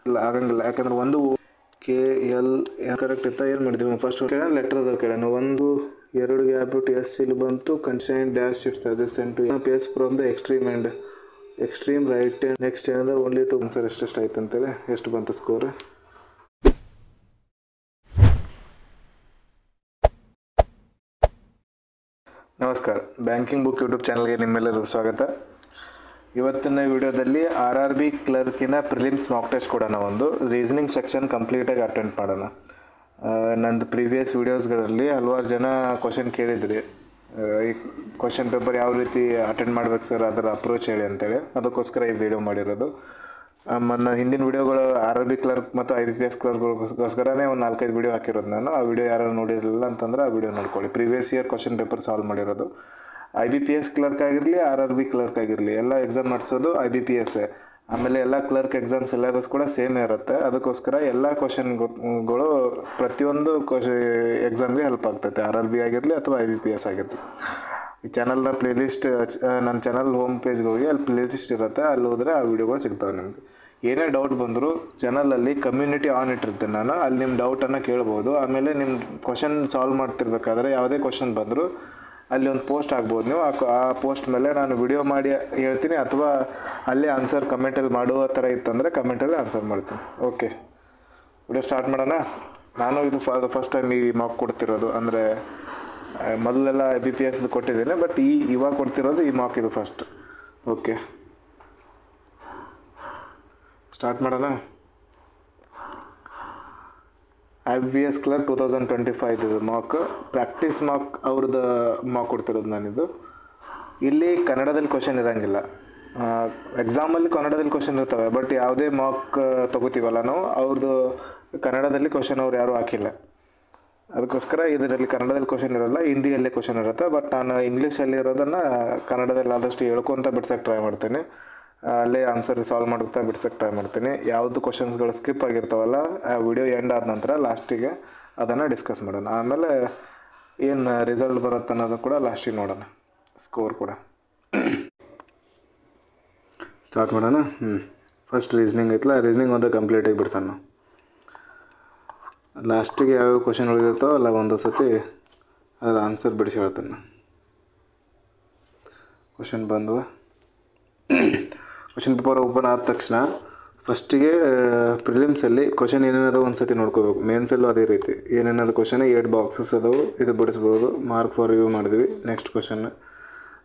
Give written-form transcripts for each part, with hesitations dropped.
ಇಲ್ಲ ಆಗಂಗಿಲ್ಲ, ಯಾಕಂದ್ರೆ ಒಂದು ಕೆ ಎಲ್ ಕರೆಕ್ಟ್ ಇತ್ತ. ಏನು ಮಾಡಿದ್ವಿ ಫಸ್ಟ್ ಕೇಳ ಲೆಟರ್ ಅದಾವ ಕೇಳೋಣ. 1 2 ಗ್ಯಾಪ್ ಬಿಟ್ಟು ಎಸ್ ಇಲ್ಲಿ ಬಂತು. Consign dash its suggestion to pace from the extreme right. Next ಏನಂದ್ರೆ ಓನ್ಲಿ ಟು ಆನ್ಸರ್ ಎಷ್ಟೆಷ್ಟು ಆಯ್ತು ಅಂತೇಳಿ ಎಷ್ಟು ಬಂತು ಸ್ಕೋರ್. ನಮಸ್ಕಾರ, ಬ್ಯಾಂಕಿಂಗ್ ಬುಕ್ ಯೂಟ್ಯೂಬ್ ಚಾನಲ್ಗೆ ನಿಮ್ಮೆಲ್ಲರಿಗೂ ಸ್ವಾಗತ. ಇವತ್ತಿನ ವಿಡಿಯೋದಲ್ಲಿ RRB ಕ್ಲರ್ಕಿನ ಪ್ರಿಲಿಮ್ಸ್ ಮಾಕ್ ಟೆಸ್ಟ್ ಕೊಡೋಣ. ಒಂದು ರೀಸನಿಂಗ್ ಸೆಕ್ಷನ್ ಕಂಪ್ಲೀಟಾಗಿ ಅಟೆಂಡ್ ಮಾಡೋಣ. ನಂದು ಪ್ರೀವಿಯಸ್ ವೀಡಿಯೋಸ್ಗಳಲ್ಲಿ ಹಲವಾರು ಜನ ಕ್ವಶನ್ ಕೇಳಿದ್ರಿ, ಈ ಕ್ವಶನ್ ಪೇಪರ್ ಯಾವ ರೀತಿ ಅಟೆಂಡ್ ಮಾಡ್ಬೇಕು ಸರ್, ಅದರ ಅಪ್ರೋಚ್ ಹೇಳಿ ಅಂತೇಳಿ. ಅದಕ್ಕೋಸ್ಕರ ಈ ವಿಡಿಯೋ ಮಾಡಿರೋದು. ನನ್ನ ಹಿಂದಿನ ವೀಡಿಯೋಗಳು RRB ಕ್ಲರ್ಕ್ ಮತ್ತು IBPS ಕ್ಲರ್ಕ್ಗೋಸ್ಕರನೇ ಒಂದು 4-5 ವೀಡಿಯೋ ಹಾಕಿರೋದು ನಾನು. ಆ ವಿಡಿಯೋ ಯಾರು ನೋಡಿರಲಿಲ್ಲ ಅಂತಂದ್ರೆ ಆ ವಿಡಿಯೋ ನೋಡ್ಕೊಳ್ಳಿ. Previous year question paper solve ಮಾಡಿರೋದು. IBPS ಕ್ಲರ್ಕ್ ಆಗಿರಲಿ, RRB ಕ್ಲರ್ಕ್ ಆಗಿರಲಿ, ಎಲ್ಲ ಎಕ್ಸಾಮ್ ಮಾಡಿಸೋದು IBPS. ಆಮೇಲೆ ಎಲ್ಲ ಕ್ಲರ್ಕ್ ಎಕ್ಸಾಮ್ ಸಿಲೆಬಸ್ ಕೂಡ ಸೇಮ್ ಇರುತ್ತೆ. ಅದಕ್ಕೋಸ್ಕರ ಎಲ್ಲ ಕ್ವಶನ್ಗಳು ಪ್ರತಿಯೊಂದು ಎಕ್ಸಾಮ್ಗೆ ಹೆಲ್ಪ್ ಆಗ್ತೈತೆ, RRB ಆಗಿರಲಿ ಅಥವಾ IBPS ಆಗಿರಲಿ. ಈ ಚಾನಲ್ನ ಪ್ಲೇಲಿಸ್ಟ್, ನನ್ನ ಚಾನಲ್ ಹೋಮ್ ಪೇಜ್ಗೆ ಹೋಗಿ ಅಲ್ಲಿ ಪ್ಲೇಲಿಸ್ಟ್ ಇರುತ್ತೆ, ಅಲ್ಲಿ ಹೋದರೆ ಆ ವಿಡಿಯೋಗಳು ಸಿಗ್ತವೆ ನಿಮಗೆ. ಏನೇ ಡೌಟ್ ಬಂದರೂ ಚಾನಲಲ್ಲಿ ಕಮ್ಯುನಿಟಿ ಆನ್ ಇಟ್ಟಿರ್ತೇನೆ ನಾನು, ಅಲ್ಲಿ ನಿಮ್ಮ ಡೌಟನ್ನು ಕೇಳ್ಬೋದು. ಆಮೇಲೆ ನಿಮ್ಮ ಕ್ವಶನ್ ಸಾಲ್ವ್ ಮಾಡ್ತಿರ್ಬೇಕಾದ್ರೆ ಯಾವುದೇ ಕ್ವಶನ್ ಬಂದರೂ ಅಲ್ಲಿ ಒಂದು ಪೋಸ್ಟ್ ಆಗ್ಬೋದು. ನೀವು ಆ ಪೋಸ್ಟ್ ಮೇಲೆ ನಾನು ವಿಡಿಯೋ ಮಾಡಿ ಹೇಳ್ತೀನಿ, ಅಥವಾ ಅಲ್ಲೇ ಆನ್ಸರ್ ಕಮೆಂಟಲ್ಲಿ ಮಾಡುವ ಥರ ಇತ್ತಂದರೆ ಕಮೆಂಟಲ್ಲಿ ಆನ್ಸರ್ ಮಾಡ್ತೀನಿ. ಓಕೆ, ವಿಡಿಯೋ ಸ್ಟಾರ್ಟ್ ಮಾಡೋಣ. ನಾನು ಇದು ಫಸ್ಟ್ ಟೈಮ್ ಈ ಮಾಕ್ ಕೊಡ್ತಿರೋದು. ಅಂದರೆ ಮೊದಲೆಲ್ಲ IBPS ಕೊಟ್ಟಿದ್ದೇನೆ, ಬಟ್ ಇವಾಗ ಕೊಡ್ತಿರೋದು ಈ ಮಾಕ್ ಇದು ಫಸ್ಟ್. ಓಕೆ, ಸ್ಟಾರ್ಟ್ ಮಾಡೋಣ. IBPS ಕ್ಲರ್ಕ್ 2025 ಇದು ಮಾಕ್, ಪ್ರಾಕ್ಟೀಸ್ ಮಾಕ್ ಅವ್ರದ್ದು ಮಾಕ್ ಕೊಡ್ತಿರೋದು ನಾನಿದು. ಇಲ್ಲಿ ಕನ್ನಡದಲ್ಲಿ ಕ್ವಶನ್ ಇರೋಂಗಿಲ್ಲ. ಎಕ್ಸಾಮಲ್ಲಿ ಕನ್ನಡದಲ್ಲಿ ಕ್ವಶನ್ ಇರ್ತವೆ, ಬಟ್ ಯಾವುದೇ ಮಾಕ್ ತೊಗೋತೀವಲ್ಲ ನಾವು, ಅವ್ರದ್ದು ಕನ್ನಡದಲ್ಲಿ ಕ್ವಶನ್ ಅವ್ರು ಯಾರೂ ಹಾಕಿಲ್ಲ. ಅದಕ್ಕೋಸ್ಕರ ಇದರಲ್ಲಿ ಕನ್ನಡದಲ್ಲಿ ಕ್ವಶನ್ ಇರೋಲ್ಲ, ಹಿಂದಿಯಲ್ಲೇ ಕ್ವಶನ್ ಇರುತ್ತೆ. ಬಟ್ ನಾನು ಇಂಗ್ಲೀಷಲ್ಲಿ ಇರೋದನ್ನು ಕನ್ನಡದಲ್ಲಿ ಆದಷ್ಟು ಹೇಳ್ಕೊತ ಬಿಡ್ಸೋಕ್ಕೆ ಟ್ರೈ ಮಾಡ್ತೀನಿ. ಅಲ್ಲೇ ಆನ್ಸರ್ ಸಾಲ್ವ್ ಮಾಡುತ್ತಾ ಬಿಡ್ಸೋಕ್ಕೆ ಟ್ರೈ ಮಾಡ್ತೀನಿ. ಯಾವುದು ಕ್ವಶನ್ಸ್ಗಳು ಸ್ಕಿಪ್ ಆಗಿರ್ತಾವಲ್ಲ, ಆ ವಿಡಿಯೋ ಎಂಡ್ ಆದ ನಂತರ ಲಾಸ್ಟಿಗೆ ಅದನ್ನು ಡಿಸ್ಕಸ್ ಮಾಡೋಣ. ಆಮೇಲೆ ಏನು ರಿಸಲ್ಟ್ ಬರುತ್ತೆ ಅನ್ನೋದು ಕೂಡ ಲಾಸ್ಟಿಗೆ ನೋಡೋಣ, ಸ್ಕೋರ್ ಕೂಡ. ಸ್ಟಾರ್ಟ್ ಮಾಡೋಣ. ಫಸ್ಟ್ ರೀಸ್ನಿಂಗ್ ಐತಲ್ಲ, ರೀಸ್ನಿಂಗ್ ಒಂದು ಕಂಪ್ಲೀಟಾಗಿ ಬಿಡ್ಸೋಣ. ಲಾಸ್ಟಿಗೆ ಯಾವ್ಯಾವ ಕ್ವಶನ್ ಉಳಿದಿರ್ತಾವೋ ಅಲ್ಲ ಒಂದು ಸತಿ ಅದರ ಆನ್ಸರ್ ಬಿಡಿಸಿ ಹೇಳ್ತೇನೆ. ಕ್ವಶನ್ ಬಂದವ. ಕ್ವಶನ್ ಪೇಪರ್ ಓಪನ್ ಆದ ತಕ್ಷಣ ಫಸ್ಟಿಗೆ ಪ್ರಿಲಿಮ್ಸಲ್ಲಿ ಕ್ವಶನ್ ಏನೇನದ ಒಂದು ಸತಿ ನೋಡ್ಕೋಬೇಕು. ಮೇನ್ಸಲ್ಲೂ ಅದೇ ರೀತಿ ಏನೇನದು ಕ್ವಶನ್ 8 ಬಾಕ್ಸಸ್ ಅದಾವೆ, ಇದು ಬಿಡಿಸ್ಬೋದು. ಮಾರ್ಕ್ ಫಾರ್ ರಿವ್ಯೂ ಮಾಡಿದ್ವಿ. ನೆಕ್ಸ್ಟ್ ಕ್ವಶನ್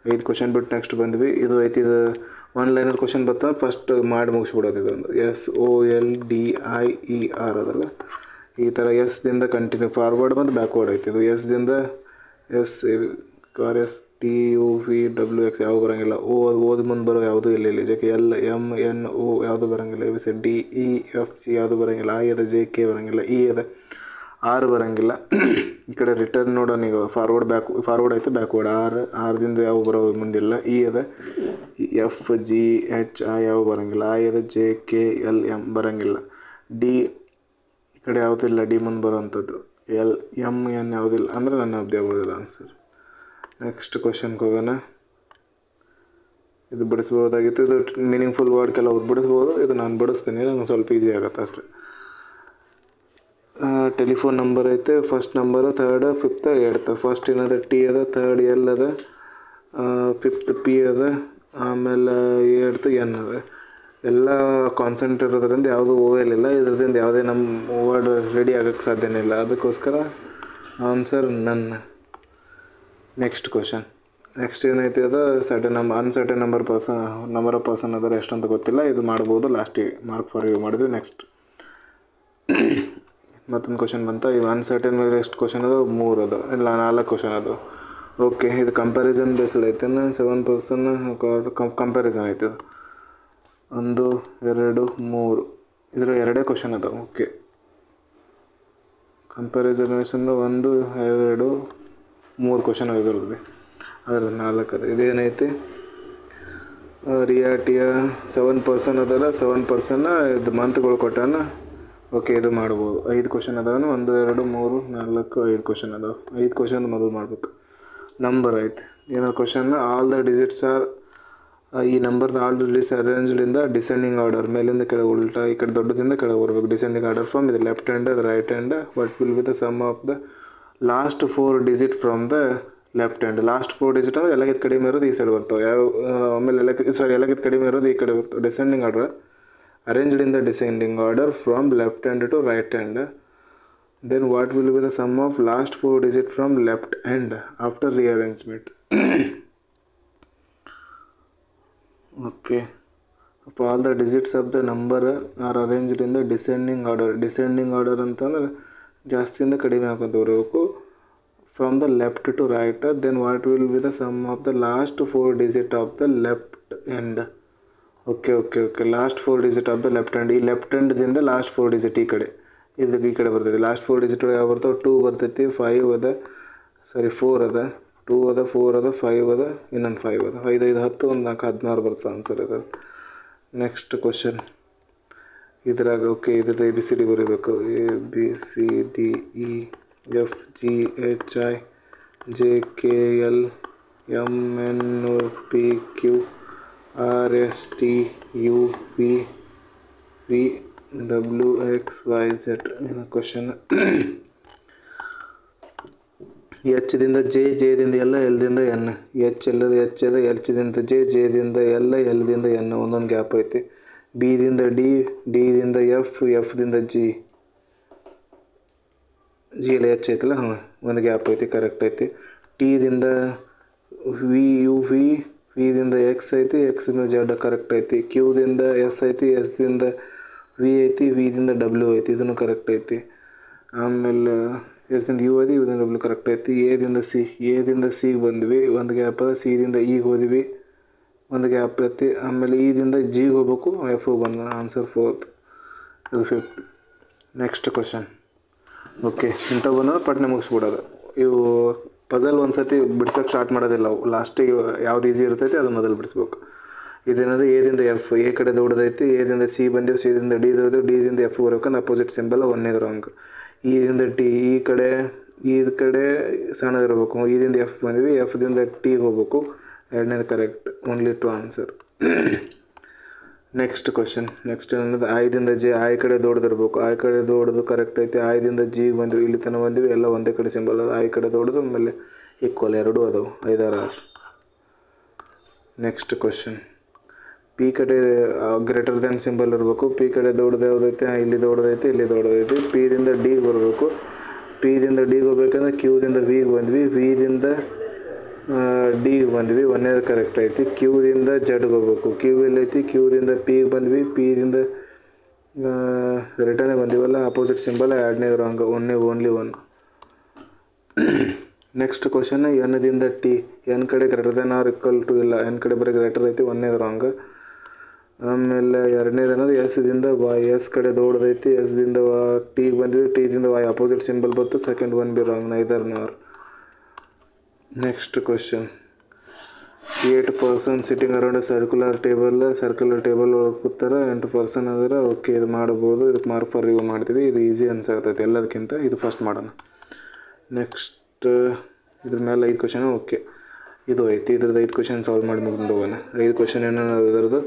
5 ಕ್ವಶನ್ ಬಿಟ್ಟು ನೆಕ್ಸ್ಟ್ ಬಂದ್ವಿ. ಇದು ಐತಿ, ಇದು 1 ಲೈನರ್ ಕ್ವಶನ್ ಬರ್ತಾ ಫಸ್ಟ್ ಮಾಡಿ ಮುಗಿಸ್ಬಿಡೋದು. ಇದೊಂದು SOLDIER ಅದಲ್ಲ, ಈ ಥರ ಎಸ್ದಿಂದ ಕಂಟಿನ್ಯೂ ಫಾರ್ವರ್ಡ್ ಮತ್ತು ಬ್ಯಾಕ್ವರ್ಡ್ ಐತಿ. ಇದು ಎಸ್ದಿಂದ STUVWX ಯಾವ ಬರೋಂಗಿಲ್ಲ. ಓದ್ ಮುಂದೆ ಬರೋ ಯಾವುದೂ ಇಲ್ಲ. ಜೊತೆ LMNO ಯಾವುದು ಬರೋಂಗಿಲ್ಲ. DEFG ಯಾವುದು ಬರೋಂಗಿಲ್ಲ. I ಅದ JK ಬರೋಂಗಿಲ್ಲ. E ಅದ R ಬರೋಂಗಿಲ್ಲ. ಈ ಕಡೆ ರಿಟರ್ನ್ ನೋಡೋಣ. ಈಗ ಫಾರ್ವರ್ಡ್ ಐತೆ, ಬ್ಯಾಕ್ವರ್ಡ್ ಆರ್ದಿಂದ ಯಾವ ಬರೋ ಮುಂದಿಲ್ಲ. E ಅದ FGHI ಯಾವ ಬರೋಂಗಿಲ್ಲ. I ಅದ JKLM ಬರೋಂಗಿಲ್ಲ. D ಈ ಕಡೆ ಯಾವುದಿಲ್ಲ, ಡಿ ಮುಂದೆ ಬರೋವಂಥದ್ದು. LMN ಯಾವುದಿಲ್ಲ, ಅಂದರೆ ನನ್ನ ಅಬ್ದಿ ಆಗೋದಿಲ್ಲ ಆನ್ಸರ್. ನೆಕ್ಸ್ಟ್ ಕ್ವಶನ್ಗೆ ಹೋಗೋಣ. ಇದು ಬಿಡಿಸ್ಬೋದಾಗಿತ್ತು. ಇದು ಮೀನಿಂಗ್ಫುಲ್ ವರ್ಡ್ ಕೆಲವ್ರು ಬಿಡಿಸ್ಬೋದು, ಇದು ನಾನು ಬಿಡಿಸ್ತೀನಿ, ನಂಗೆ ಸ್ವಲ್ಪ ಈಸಿ ಆಗುತ್ತೆ ಅಷ್ಟೆ. ಟೆಲಿಫೋನ್ ನಂಬರ್ ಐತೆ. First number, third, fifth, eighth. First ಏನದ T ಅದ, ಥರ್ಡ್ L ಅದ, ಫಿಫ್ತ್ P ಅದ, ಆಮೇಲೆ ಏಡ್ತ್ N ಅದ. ಎಲ್ಲ ಕಾನ್ಸೆಂಟ್ ಇರೋದ್ರಿಂದ ಯಾವುದೂ ಓವೆಲ್ ಇಲ್ಲ. ಇದರಿಂದ ಯಾವುದೇ ನಮ್ಮ ವರ್ಡ್ ರೆಡಿ ಆಗೋಕ್ಕೆ ಸಾಧ್ಯನೇ ಇಲ್ಲ. ಅದಕ್ಕೋಸ್ಕರ ಆನ್ಸರ್ ನನ್ನ. Next question. ನೆಕ್ಸ್ಟ್ ಏನೈತಿ ಅದು ಅನ್ಸರ್ಟನ್ ನಂಬರ್ ಆಫ್ ಪರ್ಸನ್ ಅದರ ಎಷ್ಟಂತ ಗೊತ್ತಿಲ್ಲ. ಇದು ಮಾಡ್ಬೋದು, ಲಾಸ್ಟಿಗೆ ಮಾರ್ಕ್ ಫಾರ್ ರಿವ್ಯೂ ಮಾಡಿದ್ವಿ. ನೆಕ್ಸ್ಟ್ ಮತ್ತೊಂದು ಕ್ವಶನ್ ಬಂತ. ಇವು ಅನ್ಸರ್ಟನ್ ಮೇಲೆ ಎಷ್ಟು ಕ್ವಶನ್ ಅದು? 3 ಅದು, ಇಲ್ಲ 4 ಕ್ವಶನ್ ಅದು. ಓಕೆ, ಇದು ಕಂಪ್ಯಾರಿಸನ್ ಬೇಸ್ಡ್ ಐತೆ. 7 ಪರ್ಸನ್ ಕಂಪ್ಯಾರಿಸನ್ ಐತೆ. ಅದು 1 2 3 ಇದರ 2 ಕ್ವಶನ್ ಅದ. ಓಕೆ, ಕಂಪ್ಯಾರಿಸನ್ 1 2 3 ಕ್ವಶನ್ ಇದ್ರಲ್ಲಿ, ಅದ್ರ 4 ಅದ. ಇದೇನೈತಿ? ರಿಯಾಟಿಯ 7 ಪರ್ಸನ್ ಅದಲ್ಲ, 7 ಪರ್ಸನ್ನ ಇದು ಮಂತ್ಗಳು ಕೊಟ್ಟಾನ. ಓಕೆ, ಇದು ಮಾಡ್ಬೋದು. 5 ಕ್ವಶನ್ ಅದಾವ. 1 2 3 4 5 ಕ್ವಶನ್ ಅದಾವೆ. 5 ಕ್ವಶನ್ ಮೊದಲು ಮಾಡ್ಬೇಕು. ನಂಬರ್ ಐತೆ. ಏನೋ question, all the digits are ಈ ನಂಬರ್ನ ಆರ್ಡರ್ ಲಿಸ್ಟ್ ಅರೇಂಜ್ಲಿಂದ ಡಿಸೆಂಡಿಂಗ್ ಆರ್ಡರ್, ಮೇಲಿಂದ ಕೆಳಗೆ ಉಲ್ಟಾ, ಈ ಕಡೆ ದೊಡ್ಡದಿಂದ ಕೆಳಗೆ ಬರಬೇಕು. ಡಿಸೆಂಡಿಂಗ್ ಆರ್ಡರ್ ಫ್ರಮ್ ಇದು ಲೆಫ್ಟ್ ಹ್ಯಾಂಡ್ ಅದು right hand. What will be the sum of the last 4 digit from the left hand. Last 4 digit ಅಂದರೆ ಎಲ್ಲಕ್ಕಿಂತ ಕಡಿಮೆ ಇರೋದು ಈ ಸೈಡ್ ಬರ್ತಾವೆ. ಆಮೇಲೆ ಎಲ್ಲಕ್ಕಿಂತ ಕಡಿಮೆ ಇರೋದು ಈ ಕಡೆ ಬರ್ತವೆ. Descending order arranged in the descending order from left hand to right hand. Then what will be the sum of last 4 digit from left hand after rearrangement? Okay, if all the digits of the number are arranged in the descending order. Descending order ಅಂತಂದ್ರೆ ಜಾಸ್ತಿಯಿಂದ ಕಡಿಮೆ ಹಾಕೋದು ಬರಬೇಕು. From the left to right, then what will be the sum of the last 4 digit of the left hand? Okay last 4 digit of the left hand. ಈ left ಹ್ಯಾಂಡ್ದಿಂದ last 4 digit ಈ ಕಡೆ ಇದಕ್ಕೆ ಈ ಕಡೆ ಬರ್ತೈತಿ. ಲಾಸ್ಟ್ 4 ಡಿಜಿಟ್ ಯಾವ ಬರ್ತಾವೆ? 2 ಬರ್ತೈತಿ, 5 ಅದ, 4 ಅದ, 2 ಅದ, 4 ಅದ, 5 ಅದ, ಇನ್ನೊಂದು 5 ಅದ. 5 5 10 1 4 16 ಬರ್ತದೆ ಆನ್ಸರ್ ಇದು. ನೆಕ್ಸ್ಟ್ ಕ್ವಶನ್ ಇದ್ರಾಗ ಓಕೆ ಇದ್ರದ್ದು ABCD ಬರೀಬೇಕು. ABCDEFGHIJKLMNOPQRSTUVWXYZ ಏನು ಕ್ವಶನ್? ಎಚ್ ದಿಂದ ಜೆ, ಜೆದಿಂದ ಎಲ್ಲ, ಎಲ್ದಿಂದ ಎನ್. ಎಚ್ ಎಲ್ಲದ ಎಚ್ ಅದ, ಎಚ್ದಿಂದ ಜೆ, ಜೆದಿಂದ ಎಲ್ಲ, ಎಲ್ದಿಂದ ಎನ್ ಒಂದೊಂದು ಗ್ಯಾಪ್ ಐತಿ. ಬಿದಿಂದ ಡಿ, ಡಿದಿಂದ ಎಫ್, ಎಫ್ದಿಂದ ಜಿ, ಜಿ ಎಲ್ಲ ಎಚ್ ಐತಲ್ಲ, ಹಾಂ ಒಂದು ಗ್ಯಾಪ್ ಐತಿ, ಕರೆಕ್ಟ್ ಐತಿ. ಟಿದಿಂದ ವಿ, ಯು ವಿ, ವಿದಿಂದ ಎಕ್ಸ್ ಐತಿ, ಎಕ್ಸಿಂದ ಜೆಡ್ ಕರೆಕ್ಟ್ ಐತಿ. ಕ್ಯೂದಿಂದ ಎಸ್ ಐತಿ, ಎಸ್ದಿಂದ ವಿ ಐತಿ, ವಿದಿಂದ ಡಬ್ಲ್ಯೂ ಐತಿ, ಇದನ್ನು ಕರೆಕ್ಟ್ ಐತಿ. ಆಮೇಲೆ ಎಸ್ದಿಂದ ಯು ಐತಿ, ಯುದಿಂದ ಡಬ್ಲ್ಯೂ ಕರೆಕ್ಟ್ ಐತಿ. ಎದಿಂದ ಸಿ, ಎದಿಂದ ಸಿಗೆ ಬಂದ್ವಿ, ಒಂದು ಗ್ಯಾಪ್ ಅದ. ಸಿದಿಂದ ಇಗೆ ಹೋದ್ವಿ, ಒಂದು ಗ್ಯಾಪ್ ಐತಿ. ಆಮೇಲೆ ಇದಿಂದ ಜಿಗೆ ಹೋಗ್ಬೇಕು, ಎಫ್ ಬಂದ ಆನ್ಸರ್ 4th, ಇದು 5th. ನೆಕ್ಸ್ಟ್ ಕ್ವಶನ್ ಓಕೆ ಇಂಥವು ಬಂದ್ರೆ ಪಟ್ನೆ ಮುಗಿಸ್ಬಿಡೋದು. ಇವು ಪಜಲ್ ಒಂದು ಸತಿ ಬಿಡ್ಸೋಕ್ಕೆ ಸ್ಟಾರ್ಟ್ ಮಾಡೋದಿಲ್ಲ. ಅವು ಲಾಸ್ಟಿಗೆ ಯಾವ್ದು ಈಸಿ ಇರ್ತೈತಿ ಅದು ಮೊದಲು ಬಿಡಿಸ್ಬೇಕು. ಇದೇನದು ಎದಿಂದ ಎಫ್, ಎ ಕಡೆ ದೊಡ್ಡದೈತಿ, ಎದಿಂದ ಸಿ ಬಂದೆವು, ಸಿದಿಂದ ಡಿ ದೊಡ್ಡದು, ಡಿದಿಂದ ಎಫ್ ಬರ್ಬೇಕಂದ್ರೆ ಅಪೋಸಿಟ್ ಸಿಂಬಲ್ ಒಂದೇದು ರಾಂಗ್. ಇದಿಂದ ಟಿ, ಈ ಕಡೆ ಸಣ್ಣದಿರಬೇಕು. ಇದಿಂದ ಎಫ್ ಬಂದ್ವಿ, ಎಫ್ದಿಂದ ಟಿಗೆ ಹೋಗ್ಬೇಕು, ಎರಡನೇದು correct, only 2 answer. Next question next ಅನ್ನೋದು ಐದಿಂದ ಜೆ, ಐ ಕಡೆ ದೊಡ್ಡದಿರ್ಬೇಕು, ಐ ಕಡೆ ದೊಡ್ಡದು ಕರೆಕ್ಟ್ ಐತಿ. ಐದಿಂದ ಜಿಗೆ ಬಂದ್ವಿ, ಇಲ್ಲಿ ತನಕ ಬಂದ್ವಿ, ಎಲ್ಲ ಒಂದೇ ಕಡೆ ಸಿಂಬಲ್ ಅದು. ಐ ಕಡೆ ದೊಡ್ಡದು, ಆಮೇಲೆ ಈಕ್ವಲ್ ಎರಡೂ ಅದಾವೆ, 5 6. ನೆಕ್ಸ್ಟ್ ಕ್ವಶನ್ ಪಿ ಕಡೆ ಗ್ರೇಟರ್ ದೆನ್ ಸಿಂಬಲ್ ಇರಬೇಕು. ಪಿ ಕಡೆ ದೊಡ್ಡದು ಯಾವುದೈತೆ? ಇಲ್ಲಿ ದೊಡ್ಡದೈತಿ, ಇಲ್ಲಿ ದೊಡ್ಡದೈತಿ. ಪಿದಿಂದ ಡಿಗೆ ಬರಬೇಕು. ಪಿದಿಂದ ಡಿಗೆ ಹೋಗ್ಬೇಕಂದ್ರೆ ಕ್ಯೂದಿಂದ ವಿಗೆ ಬಂದ್ವಿ, ವಿದಿಂದ ಡಿಗೆ ಬಂದ್ವಿ, ಒಂದೇದು ಕರೆಕ್ಟ್ ಐತಿ. ಕ್ಯೂದಿಂದ ಜಡ್ಗೆ ಹೋಗ್ಬೇಕು, ಕ್ಯೂ ಎಲ್ಲೈತಿ, ಕ್ಯೂದಿಂದ ಪಿಗೆ ಬಂದ್ವಿ, ಪಿದಿಂದ ರಿಟರ್ನೇ ಬಂದಿವಲ್ಲ, ಅಪೋಸಿಟ್ ಸಿಂಬಲ್ ಎರಡನೇದು ರಾಂಗ್, ಓನ್ಲಿ 1. ನೆಕ್ಸ್ಟ್ ಕ್ವಶನ್ ಎನ್ದಿಂದ ಟಿ, ಎನ್ ಕಡೆ greater than or equal to ಇಲ್ಲ, ಎನ್ ಕಡೆ ಬರೀ ಗ್ರೇಟರ್ ಐತಿ, ಒಂದೇದು ರಾಂಗ್. ಆಮೇಲೆ ಎರಡನೇದು ಅನ್ನೋದು ಎಸ್ದಿಂದ ವಾಯ್, ಎಸ್ ಕಡೆ ದೊಡ್ಡದೈತಿ, ಎಸ್ದಿಂದ ಟಿಗೆ ಬಂದ್ವಿ, ಟಿದಿಂದ ವಾಯ್ ಅಪೋಸಿಟ್ ಸಿಂಬಲ್ ಬಂತು, second one B wrong, neither nor. Next question 8 person sitting around circular table ಒಳಗೆ ಕೂತಾರೆ, 8 ಪರ್ಸನ್ ಆದರೆ ಓಕೆ ಇದು ಮಾಡ್ಬೋದು. ಇದಕ್ಕೆ ಮಾರ್ಕ್ ಫಾರ್ ರಿವ್ಯೂ ಮಾಡ್ತೀವಿ. ಇದು ಈಸಿ ಅನ್ಸಾಗ್ತೈತೆ ಎಲ್ಲದಕ್ಕಿಂತ, ಇದು ಫಸ್ಟ್ ಮಾಡೋಣ. ನೆಕ್ಸ್ಟ್ ಇದ್ರ ಮೇಲೆ 5 ಕ್ವಶನ್ ಓಕೆ ಇದು ಐತಿ. ಇದ್ರದ್ದು 5 ಕ್ವಶನ್ ಸಾಲ್ವ್ ಮಾಡಿ ಮುಗಿದು ಹೋಗೋಣ. 5 ಕ್ವಶನ್ ಏನೇನು ಅದರದ್ದು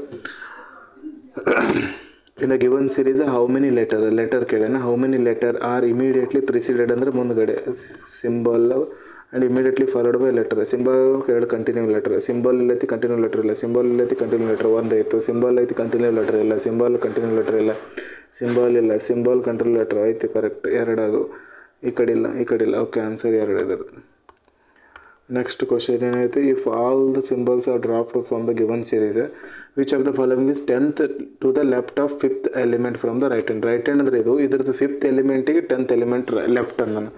in the given series how many letter ಕೇಳೋಣ. How many letter are immediately preceded ಅಂದರೆ ಮುಂದ್ಗಡೆ symbol and immediately followed by letter. Symbol ಎರಡು ಕಂಟಿನ್ಯೂ ಲೆಟರ್, ಸಿಂಬಲ್ ಇಲ್ಲೈತಿ ಕಂಟಿನ್ಯೂ ಲೆಟರ್ ಇಲ್ಲ, ಸಿಂಬಲ್ ಇಲ್ಲೈತಿ ಕಂಟಿನ್ಯೂ ಲೆಟರ್ ಒಂದಾಯಿತು, ಸಿಂಬಲ್ ಐತಿ ಕಂಟಿನ್ಯೂ ಲೆಟರ್ ಇಲ್ಲ, ಸಿಂಬಲ್ ಕಂಟಿನ್ಯೂ ಲೆಟರ್ ಇಲ್ಲ, ಸಿಂಬಲ್ ಇಲ್ಲ, ಸಿಂಬಲ್ ಕಂಟಿನ್ಯೂ ಲೆಟರ್ ಐತಿ ಕರೆಕ್ಟ್, 2 ಅದು. ಈ ಕಡೆ ಇಲ್ಲ ಓಕೆ ಆನ್ಸರ್ 2 ಇದ್ರದ್ದು. ನೆಕ್ಸ್ಟ್ ಕ್ವಶನ್ ಏನೈತಿ? If all the symbols are dropped from the given series which of the following is 10th to the left of 5th element from the right hand. Right hand ಅಂದರೆ ಇದ್ರದ್ದು 5th ಎಲಿಮೆಂಟಿಗೆ 10th element left ಅಂದನು.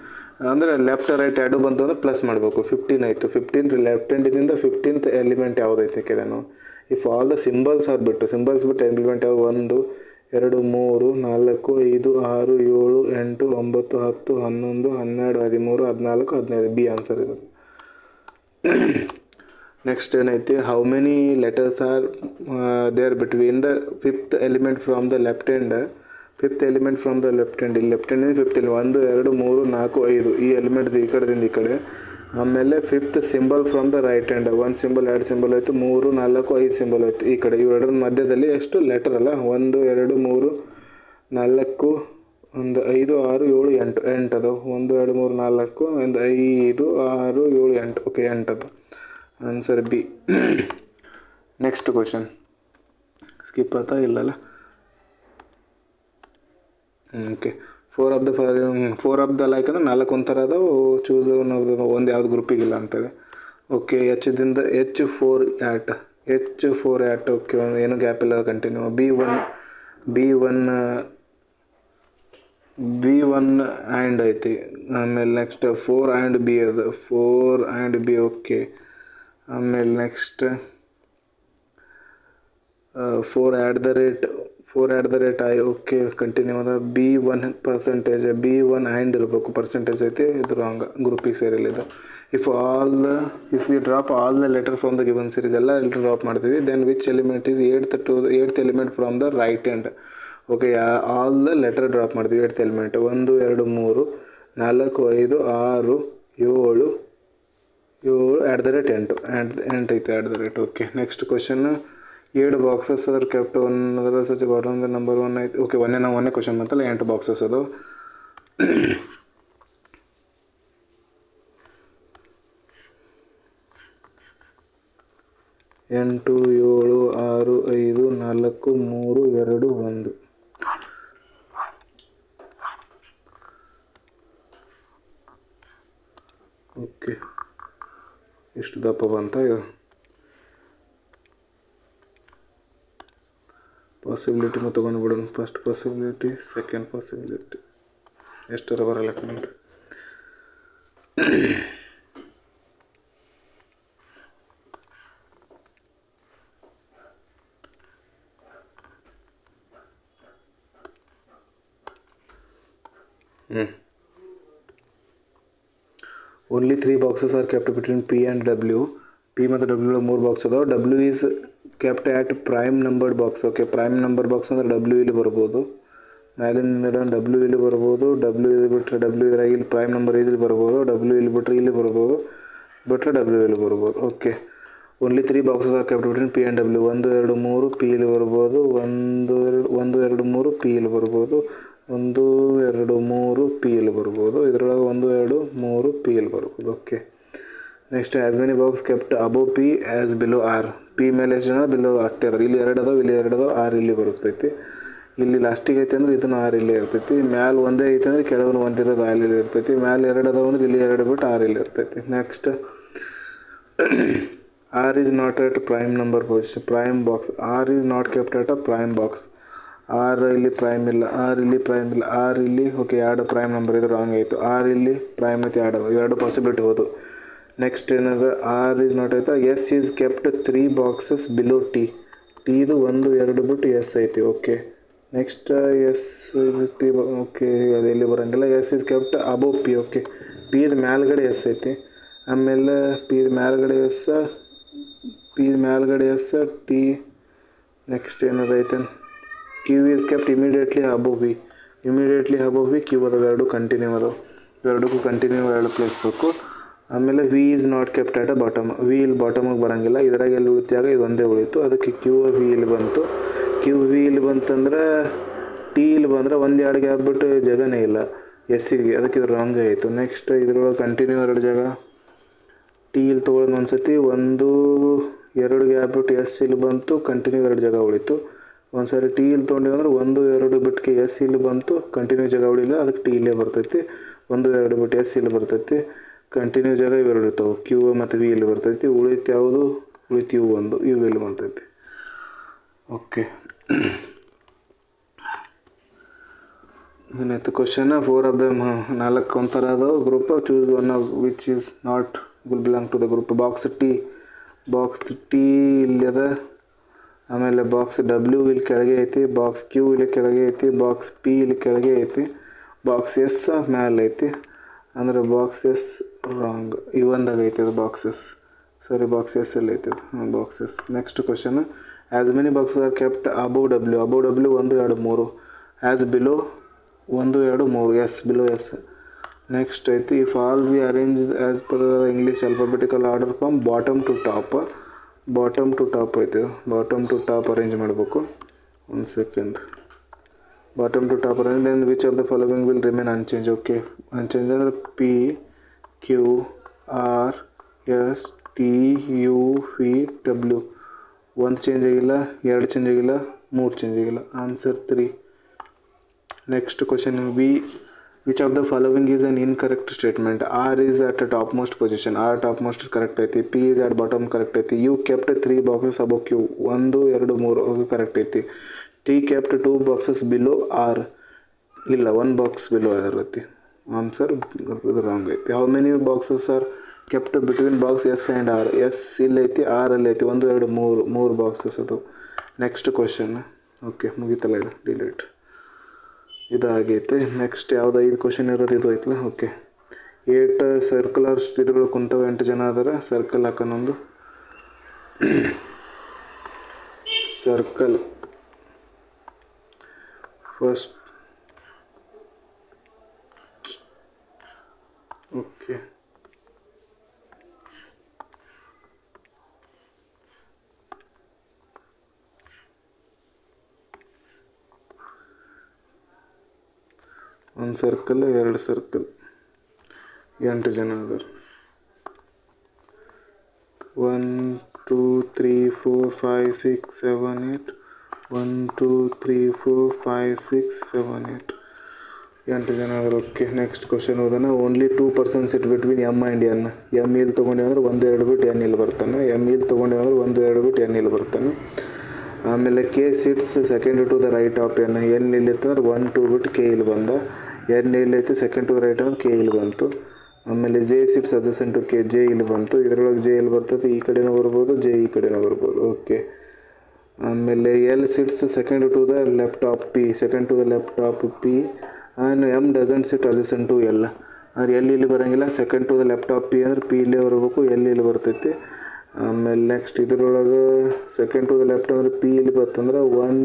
ಅಂದರೆ left right ಎರಡು ಬಂತು ಅಂದರೆ plus ಮಾಡಬೇಕು. 15 ಆಯಿತು. 15 left ಹ್ಯಾಂಡಿಂದ 15th element ಯಾವುದೈತೆ ಕೇಳೋಣ. If all the symbols are ಬಿಟ್ಟು ಎಲಿಮೆಂಟ್ ಯಾವ 1 2 3 4 5 6 7 8 9 10 11 12 13 14 15 ಬಿ ಆನ್ಸರ್ ಇದು. ನೆಕ್ಸ್ಟ್ ಏನೈತಿ? How many letters are there between the 5th element from the left hand. 5th element from the left hand, ಇಲ್ಲಿ left ಹ್ಯಾಂಡಿಂದ 5th 1 2 3 4 5 ಈ element ಈ ಕಡೆದಿಂದ ಈ ಕಡೆ ಆಮೇಲೆ fifth symbol from the right hand, 1 symbol 2 symbol ಆಯಿತು, 3 4 5 symbol ಆಯಿತು. ಈ ಕಡೆ ಇವೆರಡರ ಮಧ್ಯದಲ್ಲಿ ಎಷ್ಟು ಲೆಟರ್ ಅಲ್ಲ, 1 2 3 4 1 5 6 7 8 ಅದು 1 2 3 4 1 5 6 7 8 ಓಕೆ 8 ಅದು answer B. Next question skip ಆಯ್ತಾ ಇಲ್ಲಲ್ಲ. Okay four of the like ಅಂದರೆ 4 ಒಂಥರ ಅದಾವೆ, ಚೂಸ್ ಒಂದು ಯಾವ್ದು ಗ್ರೂಪಿಗಿಲ್ಲ ಅಂತೇಳಿ. ಓಕೆ ಎಚ್ದಿಂದ H4 ಆ್ಯಟ್ ಓಕೆ ಏನೂ ಗ್ಯಾಪ್ ಇಲ್ಲ ಕಂಟಿನ್ಯೂ. B1 ಆ್ಯಂಡ್ ಐತಿ. ಆಮೇಲೆ ನೆಕ್ಸ್ಟ್ 4 ಆ್ಯಂಡ್ ಬಿ ಅದು 4 ಆ್ಯಂಡ್ ಬಿ ಓಕೆ. ಆಮೇಲೆ next 4 at the rate I okay continue ಅದ. B1% B1 ಆ್ಯಂಡ್ ಇರಬೇಕು, ಪರ್ಸೆಂಟೇಜ್ ಐತಿ, ಇದು ರಾಂಗ್, ಗ್ರೂಪಿಗೆ ಸೇರಿಲ್ಲ ಇದು. If you drop all the letter from the given series, ಎಲ್ಲ ಲೆಟರ್ ಡ್ರಾಪ್ ಮಾಡ್ತೀವಿ, then which element is eight element from the right hand. Okay all the letter drop ಮಾಡ್ತೀವಿ, 8th element 1 2 3 4 5 6 7 8 ಐತೆ @ okay. Next question 7 boxes are kept one ಅದರ such bottom the number 1 ಐತೆ. Okay ಒಂದೇ question ಬಂತಲ್ಲ, 8 boxes ಅದು. 8 7 6 5 4 3 2 1. Okay ಎಷ್ಟು ದಪ್ಪ ಬಂತ ಇದು. ಪಾಸಿಬಿಲಿಟಿನೂ ತೊಗೊಂಡ್ಬಿಡೋಣ. ಫಸ್ಟ್ ಪಾಸಿಬಿಲಿಟಿ, ಸೆಕೆಂಡ್ ಪಾಸಿಬಿಲಿಟಿ, ಎಷ್ಟರ ಬರಲಕ್ಕಂತ. Only 3 boxes are kept between P and W. P ಮತ್ತು W 3 ಬಾಕ್ಸ್ ಅದಾವೆ. W is kept at prime numbered box. Okay prime number box ಅಂದರೆ W ಇಲ್ಲಿ ಬರ್ಬೋದು, ಮ್ಯಾಲಿಂದ W ಇಲ್ಲಿ ಬರ್ಬೋದು, W ಇಲ್ಲಿ ಬಿಟ್ಟರೆ W ಇದ್ರಾಗ ಇಲ್ಲಿ ಪ್ರೈಮ್ ನಂಬರ್ ಇಲ್ಲಿ ಬರ್ಬೋದು, W ಇಲ್ಲಿ ಬಿಟ್ಟರೆ ಇಲ್ಲಿ ಬರ್ಬೋದು, W ಇಲ್ಲಿ ಬರ್ಬೋದು. Okay only 3 boxes are kept between P and W. 1 2 3 P ಇಲ್ಲಿ ಬರ್ಬೋದು, 1 2 3 P ಇಲ್ಲಿ ಬರ್ಬೋದು, 1 2 3 P ಇಲ್ಲಿ ಬರ್ಬೋದು, ಇದರೊಳಗೆ 1 2 3 P ಇಲ್ಲಿ ಬರ್ಬೋದು. Okay next as many box kept above P as below R. P ಮೇಲೆ ಎಷ್ಟು ಜನ ಬಿಲೋ ಅಷ್ಟೇ ಅದಾವೆ. ಇಲ್ಲಿ 2 ಅದಾವೆ, ಇಲ್ಲಿ 2 ಅದಾವೆ, R ಇಲ್ಲಿ ಬರ್ತೈತಿ. ಇಲ್ಲಿ ಲಾಸ್ಟಿಗೆ ಐತೆ ಅಂದ್ರೆ ಇದನ್ನು R ಇಲ್ಲಿ ಇರ್ತೈತಿ. ಮ್ಯಾಲೆ ಒಂದೇ ಐತೆ ಅಂದ್ರೆ ಕೆಳಗೆ ಒಂದಿರೋದು R ಇಲ್ಲಿ ಇರ್ತೈತಿ. ಮ್ಯಾಲೆ 2 ಅದಾವೆ ಅಂದ್ರೆ ಇಲ್ಲಿ 2 ಬಿಟ್ಟು R ಇಲ್ಲಿ ಇರ್ತೈತಿ. Next R is not at prime number position. Prime box. R is not kept at a prime box. R ಇಲ್ಲಿ ಪ್ರೈಮ್ ಇಲ್ಲ, R ಇಲ್ಲಿ ಪ್ರೈಮ್ ಇಲ್ಲ, R ಇಲ್ಲಿ ಓಕೆ 2 ಪ್ರೈಮ್ ನಂಬರ್ ಇದು ರಾಂಗ್ ಆಯಿತು. R ಇಲ್ಲಿ ಪ್ರೈಮ್ ಐತಿ, 2 ಪಾಸಿಬಿಲಿಟಿ ಹೋದು. ನೆಕ್ಸ್ಟ್ ಏನದ R ಈಸ್ ನಾಟ್ ಆಯ್ತಾ. S is kept 3 boxes below T. T ಇದು 1 2 ಬಿಟ್ಟು S ಐತಿ. Okay next S T okay ಅದು ಎಲ್ಲಿ ಬರೋಂಗಿಲ್ಲ. S is kept above P. Okay P ಇದು ಮ್ಯಾಲ್ಗಡೆ S ಐತಿ. ಆಮೇಲೆ P ಇದು ಮ್ಯಾಲ್ಗಡೆ S T. ನೆಕ್ಸ್ಟ್ ಏನದ ಐತೆ Q is kept immediately above V. Q ಅದಾವೆ, 2 ಕಂಟಿನ್ಯೂ ಅದಾವೆ, 2ಕ್ಕೂ ಕಂಟಿನ್ಯೂ 2 ಪ್ಲೇಸ್ ಬೇಕು. ಆಮೇಲೆ V is not kept at a bottom. V ಇಲ್ಲಿ ಬಾಟಮಿಗೆ ಬರೋಂಗಿಲ್ಲ, ಇದ್ರಾಗ ಎಲ್ಲಿ ಉಳಿತಾಗ ಇದು ಒಂದೇ ಉಳಿತು, ಅದಕ್ಕೆ Q V ಇಲ್ಲಿ ಬಂತು. V ಇಲ್ಲಿ ಬಂತಂದ್ರೆ T ಇಲ್ಲಿ ಬಂದರೆ 1 2 ಗ್ಯಾಪ್ ಬಿಟ್ಟು ಜಾಗನೇ ಇಲ್ಲ ಎಸ್ಸಿಗೆ, ಅದಕ್ಕೆ ಇದು ರಾಂಗ್ ಆಯಿತು. ನೆಕ್ಸ್ಟ್ ಇದ್ರೊಳಗೆ ಕಂಟಿನ್ಯೂ 2 ಜಾಗ T ಇಲ್ಲಿ ತೊಗೊಳ್ಳೋದು ಒಂದ್ಸತಿ, 1 2 ಗ್ಯಾಪ್ ಬಿಟ್ಟು S ಇಲ್ಲಿ ಬಂತು, ಕಂಟಿನ್ಯೂ 2 ಜಾಗ ಉಳಿತು. ಒಂದು ಸಾರಿ T ಇಲ್ಲಿ ತೊಗೊಂಡಿವಿ ಅಂದ್ರೆ 1 2 ಬಿಟ್ಟಿಗೆ S ಇಲ್ಲಿ ಬಂತು, ಕಂಟಿನ್ಯೂ ಜಾಗ ಉಳಿಲ್ಲ, ಅದಕ್ಕೆ T ಇಲ್ಲೇ ಬರ್ತೈತಿ. 1 2 ಬಿಟ್ಟು S ಇಲ್ಲಿ ಬರ್ತೈತಿ, ಕಂಟಿನ್ಯೂ ಜಾಗ ಇವೆರಡು ಇರ್ತಾವೆ, Q ಮತ್ತು V ಇಲ್ಲಿ ಬರ್ತೈತಿ. ಉಳಿತು ಯಾವುದು ಉಳಿತು U1 ಇಲ್ಲಿ ಬರ್ತೈತಿ. ಓಕೆ ಏನಾಯ್ತು ಕ್ವಶನ್ 4 ಆಫ್ ದ 4 ಒಂಥರ ಅದಾವೆ group. Choose one of which is not will belong to the group. Box T ಇಲ್ಲಿ ಅದ. ಆಮೇಲೆ ಬಾಕ್ಸ್ W ಇಲ್ಲಿ ಕೆಳಗೆ ಐತಿ, ಬಾಕ್ಸ್ Q ಇಲ್ಲಿ ಕೆಳಗೆ ಐತಿ, ಬಾಕ್ಸ್ P ಇಲ್ಲಿ ಕೆಳಗೆ ಐತಿ, ಬಾಕ್ಸ್ S ಮ್ಯಾಲೆ ಐತಿ. ಅಂದರೆ ಬಾಕ್ಸ್ S ರಾಂಗ್, ಇವೊಂದಾಗ ಐತಿ ಅದು ಬಾಕ್ಸಸ್. ಸಾರಿ ಬಾಕ್ಸ್ S ಅಲ್ಲಿ ಐತಿ ಅದು boxes. Next question as many boxes are kept above W. 1 2 3 as below 1 2 3 S below S. Next ಐತಿ if all we arrange as per English alphabetical order from bottom to top ಐತಿ. Bottom to top arrange ಮಾಡಬೇಕು. ಒಂದು second. Bottom to top arrange then which of the following will remain unchange. Okay, unchange ಅಂದರೆ P Q R S T U V W. ಒಂದು change ಆಗಿಲ್ಲ, ಎರಡು change ಆಗಿಲ್ಲ, ಮೂರು change ಆಗಿಲ್ಲ. Answer 3. Next question which of the following is an incorrect statement. R is at top most position. R top most correct ಐತಿ. P is at bottom correct ಐತಿ. U kept 3 boxes above Q. 1 2 3 ಅದು correct ಐತಿ. T kept 2 boxes below R. ಇಲ್ಲ, 1 box below R ಐತಿ. Answer wrong ಐತಿ. How many boxes are kept between box S and R. S ಇಲ್ಲೈತಿ, R ಅಲ್ಲಿ ಐತಿ. 1 2 3 boxes ಅದು. Next question. ಓಕೆ, ಮುಗಿತಲ್ಲ ಇದು, ಡಿಲೀಟ್. ಇದಾಗೈತೆ. ನೆಕ್ಸ್ಟ್ ಯಾವುದು 5 ಕ್ವಶನ್ ಇರೋದು ಇದು ಐತಲ್ಲ. ಓಕೆ, 8 ಸರ್ಕುಲರ್ ಇದ್ರೊಳಗೆ ಕುಂತವ 8 ಜನ ಅದಾರ. ಸರ್ಕಲ್ ಹಾಕೋಣೊಂದು. Circle first. ಓಕೆ, ಒಂದು ಸರ್ಕಲ್, 2 ಸರ್ಕಲ್, 8 ಜನ ಅದಾರ. 1 2 3 4 5 6 7 8 1 2 3 4 5 6 7 8 8 ಜನ ಅದಾರ. ಓಕೆ, ನೆಕ್ಸ್ಟ್ ಕ್ವಶನ್ ಓದೋಣ. Only 2 persons it between M and N. M ಇಲ್ಲಿ ತೊಗೊಂಡೇವೆ ಅಂದ್ರೆ 1 2 ಬಿಟ್ಟು ಎನ್ ಇಲ್ಲಿ ಬರ್ತಾನೆ. ಎಮ್ ಇಲ್ಲಿ ತೊಗೊಂಡೇವೆ ಅಂದ್ರೆ 1 2 ಬಿಟ್ಟು ಎನ್ ಇಲ್ಲಿ ಬರ್ತಾನೆ. ಆಮೇಲೆ K sits second to the right of N. N ಇಲ್ಲಿ ಇತ್ತಂದ್ರೆ 1 2 ಬಿಟ್ಟು ಕೆ ಇಲ್ಲಿ ಬಂದ. ಎನ್ ಇಲ್ಲಿ ಐತಿ, ಸೆಕೆಂಡ್ ಟು ದ ರೈಟ್ ಅಂದ್ರೆ ಕೆ ಇಲ್ಲಿ ಬಂತು. ಆಮೇಲೆ J sits adjacent to K. J ಇಲ್ಲಿ ಬಂತು. ಇದರೊಳಗೆ ಜೆ ಇಲ್ಲಿ ಬರ್ತದೆ, ಈ ಕಡೆನೂ ಬರ್ಬೋದು, ಜೆ ಈ ಕಡೆನೂ ಬರ್ಬೋದು. ಓಕೆ, ಆಮೇಲೆ L sits second to the left of P. Second to the left of P. And M doesn't sit adjacent to L. ಅಂದ್ರೆ ಎಲ್ ಇಲ್ಲಿ ಬರೋಂಗಿಲ್ಲ. Second to the left of P ಅಂದ್ರೆ ಪಿ ಇಲ್ಲೇ ಬರಬೇಕು, ಎಲ್ ಇಲ್ಲಿ ಬರ್ತೈತಿ. ಆಮೇಲೆ ನೆಕ್ಸ್ಟ್ ಇದ್ರೊಳಗೆ ಸೆಕೆಂಡ್ ಟು ದ ಲೆಫ್ಟ್ ಅಂದ್ರೆ ಪಿ ಇಲ್ಲಿ ಬರ್ತಂದ್ರೆ 1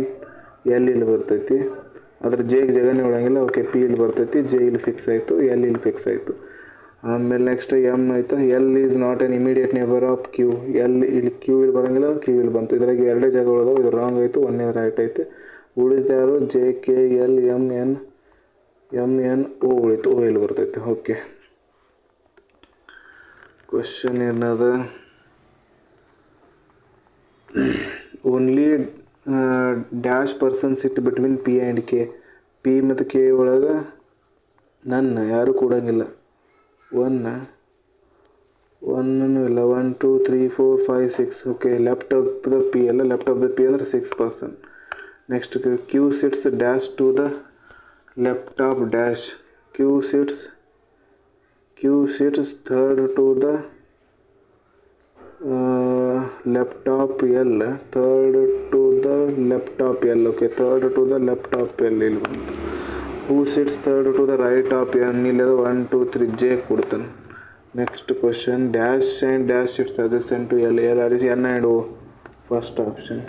ಎಲ್ ಇಲ್ಲಿ ಬರ್ತೈತಿ. ಅದ್ರ ಜೆಗೆ ಜಗನೇ ಹೊಡಂಗಿಲ್ಲ. ಓಕೆ, ಪಿ ಇಲ್ಲಿ ಬರ್ತೈತಿ, ಜೆ ಇಲ್ಲಿ ಫಿಕ್ಸ್ ಆಯಿತು, ಎಲ್ ಇಲ್ಲಿ ಫಿಕ್ಸ್ ಆಯಿತು. ಆಮೇಲೆ ನೆಕ್ಸ್ಟ್ ಎಮ್ ಆಯಿತು. L is not an immediate neighbour of Q. L ಇಲ್ಲಿ ಕ್ಯೂ ಇಲ್ಲಿ ಬರೋಂಗಿಲ್ಲ, ಕ್ಯೂ ಇಲ್ಲಿ ಬಂತು. ಇದ್ರಾಗ 2 ಜಾಗಗಳು ಇದು ರಾಂಗ್ ಆಯಿತು, 1 ರೈಟ್ ಐತೆ. ಉಳಿದಾರು J K L M N O ಉಳಿತು, ಓ ಇಲ್ಲಿ ಬರ್ತೈತೆ. ಓಕೆ, ಕ್ವಶನ್ ಏನದ. Only dash persons it between P and K. P ಮತ್ತು ಕೆ ಒಳಗೆ ನನ್ನ ಯಾರೂ ಕೊಡೋಂಗಿಲ್ಲ. 1 ಇಲ್ಲ. 1 2 3 4 5 6. Okay, left of the P ಅಲ್ಲ, ಲೆಫ್ಟ್ ಆಫ್ ದ ಪಿ ಅಂದರೆ 6 person. Next Q sits dash to the left of dash. Q sits third to the left of L. Third to the left of L. Okay, third to the left of L ಇಲ್ಲಿ ಬಂತು. Who sits third to the right of N. ಇಲ್ಲಿ 1 2 3 J ಕೊಡ್ತಾನೆ. Next question dash and dash sits adjacent to L. L R N and O. First option.